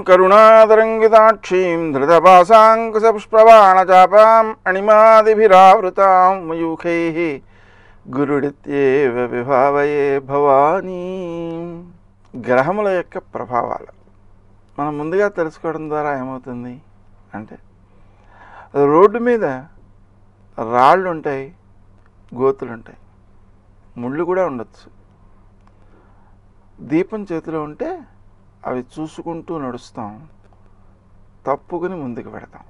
కరుణాతరంగితాక్షీం ధృతపాశాంకుశపుష్పబాణచాపాం అణిమాదిభిరావృతాం మయూఖైః గురుడిత్యేవ విభావయే భవానీ. గ్రహముల యొక్క ప్రభావాలు మనం ముందుగా తెలుసుకోవడం ద్వారా ఏమవుతుంది అంటే, రోడ్డు మీద రాళ్ళు ఉంటాయి, గోతులు ఉంటాయి, ముళ్ళు కూడా ఉండొచ్చు. దీపం చేతిలో ఉంటే అవి చూసుకుంటూ నడుస్తాం, తప్పుకుని ముందుకు పెడతాం.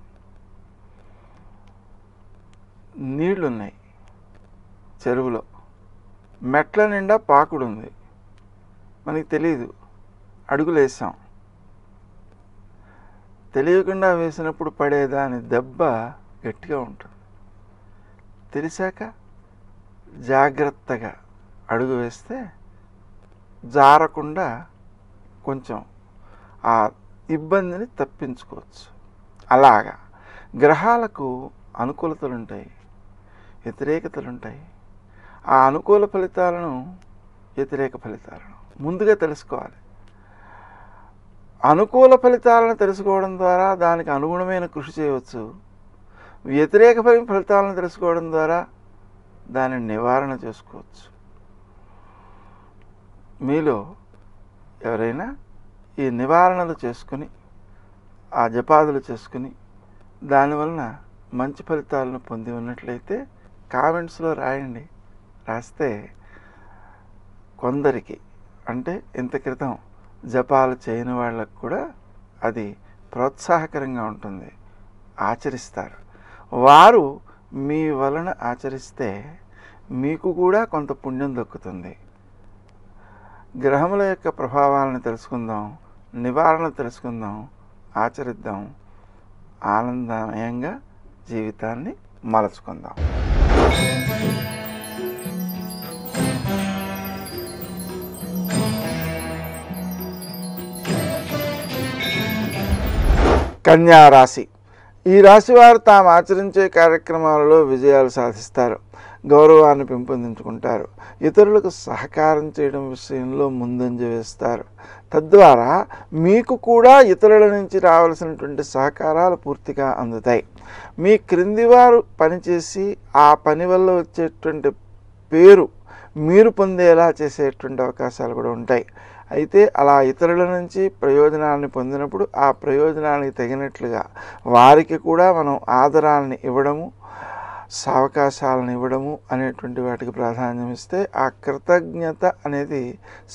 నీళ్లున్నాయి చెరువులో, మెట్ల నిండా పాకుడు ఉంది, మనకి తెలియదు, అడుగులు వేసాం. తెలియకుండా వేసినప్పుడు పడేదాని దెబ్బ గట్టిగా ఉంటుంది. తెలిసాక జాగ్రత్తగా అడుగు వేస్తే జారకుండా కొంచెం ఆ ఇబ్బందిని తప్పించుకోవచ్చు. అలాగా గ్రహాలకు అనుకూలతలు ఉంటాయి, వ్యతిరేకతలు ఉంటాయి. ఆ అనుకూల ఫలితాలను, వ్యతిరేక ఫలితాలను ముందుగా తెలుసుకోవాలి. అనుకూల ఫలితాలను తెలుసుకోవడం ద్వారా దానికి అనుగుణమైన కృషి చేయవచ్చు. వ్యతిరేక ఫలితాలను తెలుసుకోవడం ద్వారా దానిని నివారణ చేసుకోవచ్చు. మీలో ఎవరైనా ఈ నివారణలు చేసుకుని, ఆ జపాదులు చేసుకుని దానివలన మంచి ఫలితాలను పొంది ఉన్నట్లయితే కామెంట్స్లో రాయండి. రాస్తే కొందరికి, అంటే ఇంత క్రితం జపాలు చేయని వాళ్ళకు కూడా అది ప్రోత్సాహకరంగా ఉంటుంది, ఆచరిస్తారు. వారు మీ వలన ఆచరిస్తే మీకు కూడా కొంత పుణ్యం దక్కుతుంది. గ్రహముల యొక్క ప్రభావాలను తెలుసుకుందాం, నివారణ తెలుసుకుందాం, ఆచరిద్దాం, ఆనందమయంగా జీవితాన్ని మలచుకుందాం. కన్యా రాశి. ఈ రాశి వారు తాము ఆచరించే కార్యక్రమాలలో విజయాలు సాధిస్తారు, గౌరవాన్ని పెంపొందించుకుంటారు, ఇతరులకు సహకారం చేయడం విషయంలో ముందంజ వేస్తారు. తద్వారా మీకు కూడా ఇతరుల నుంచి రావాల్సినటువంటి సహకారాలు పూర్తిగా అందుతాయి. మీ క్రింది వారు పనిచేసి ఆ పని వల్ల వచ్చేటువంటి పేరు మీరు పొందేలా చేసేటువంటి అవకాశాలు కూడా ఉంటాయి. అయితే అలా ఇతరుల నుంచి ప్రయోజనాన్ని పొందినప్పుడు ఆ ప్రయోజనానికి తగినట్లుగా వారికి కూడా మనం ఆదరాన్ని ఇవ్వడము, అవకాశాలను ఇవ్వడము అనేటువంటి వాటికి ప్రాధాన్యం ఇస్తే ఆ కృతజ్ఞత అనేది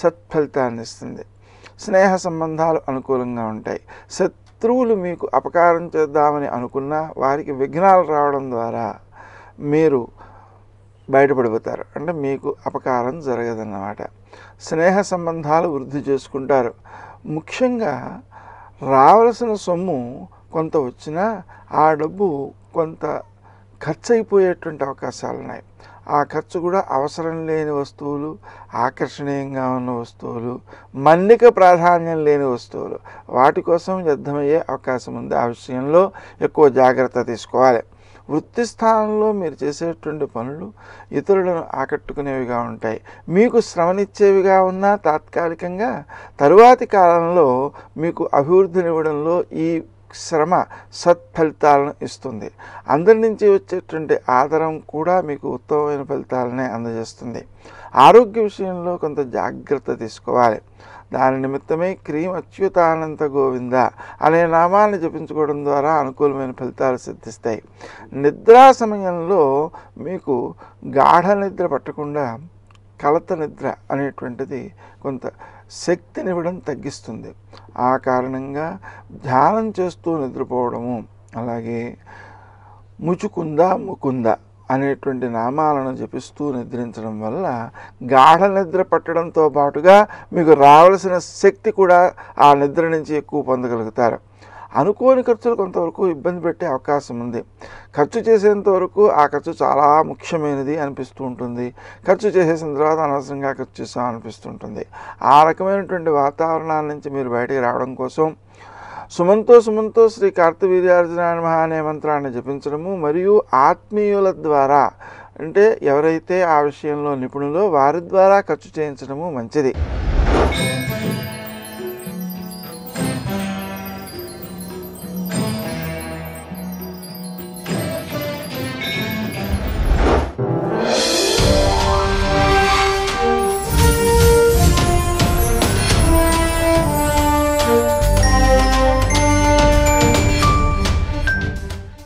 సత్ఫలితాన్ని ఇస్తుంది. స్నేహ సంబంధాలు అనుకూలంగా ఉంటాయి. శత్రువులు మీకు అపకారం చేద్దామని అనుకున్నా వారికి విఘ్నాలు రావడం ద్వారా మీరు బయటపడిపోతారు, అంటే మీకు అపకారం జరగదన్నమాట. స్నేహ సంబంధాలు వృద్ధి చేసుకుంటారు. ముఖ్యంగా రావలసిన సొమ్ము కొంత వచ్చినా ఆ డబ్బు కొంత ఖర్చు అయిపోయేటువంటి అవకాశాలు ఉన్నాయి. ఆ ఖర్చు కూడా అవసరం లేని వస్తువులు, ఆకర్షణీయంగా ఉన్న వస్తువులు, మన్నిక ప్రాధాన్యం లేని వస్తువులు, వాటి కోసం యుద్ధమయ్యే అవకాశం ఉంది. ఆ విషయంలో ఎక్కువ జాగ్రత్త తీసుకోవాలి. వృత్తి స్థానంలో మీరు చేసేటువంటి పనులు ఇతరులను ఆకట్టుకునేవిగా ఉంటాయి. మీకు శ్రమనిచ్చేవిగా ఉన్నా తాత్కాలికంగా తరువాతి కాలంలో మీకు అభివృద్ధినివ్వడంలో ఈ శ్రమ సత్ఫలితాలను ఇస్తుంది. అందరి నుంచి వచ్చేటువంటి ఆదరం కూడా మీకు ఉత్తమమైన ఫలితాలనే అందజేస్తుంది. ఆరోగ్య విషయంలో కొంత జాగ్రత్త తీసుకోవాలి. దాని నిమిత్తమే క్రీం అచ్యుతానంత గోవింద అనే నామాన్ని జపించుకోవడం ద్వారా అనుకూలమైన ఫలితాలు సిద్ధిస్తాయి. నిద్రా సమయంలో మీకు గాఢ నిద్ర పట్టకుండా కలత నిద్ర అనేటువంటిది కొంత శక్తినివ్వడం తగ్గిస్తుంది. ఆ కారణంగా ధ్యానం చేస్తూ నిద్రపోవడము, అలాగే ముచుకుంద ముకుంద అనేటువంటి నామాలను జపిస్తూ నిద్రించడం వల్ల గాఢ నిద్ర పట్టడంతో పాటుగా మీకు రావాల్సిన శక్తి కూడా ఆ నిద్ర నుంచి ఎక్కువ పొందగలుగుతారు. అనుకోని ఖర్చులు కొంతవరకు ఇబ్బంది పెట్టే అవకాశం ఉంది. ఖర్చు చేసేంత వరకు ఆ ఖర్చు చాలా ముఖ్యమైనది అనిపిస్తూ ఉంటుంది. ఖర్చు చేసేసిన తర్వాత అనవసరంగా ఖర్చు చేసాం అనిపిస్తుంటుంది. ఆ రకమైనటువంటి వాతావరణాల నుంచి మీరు బయటికి రావడం కోసం సుమంతో సుమంతో శ్రీ కార్తవీర్యార్జునాయ నమః అనే మంత్రాన్ని జపించడము, మరియు ఆత్మీయుల ద్వారా, అంటే ఎవరైతే ఆ విషయంలో నిపుణులో వారి ద్వారా ఖర్చు చేయించడము మంచిది.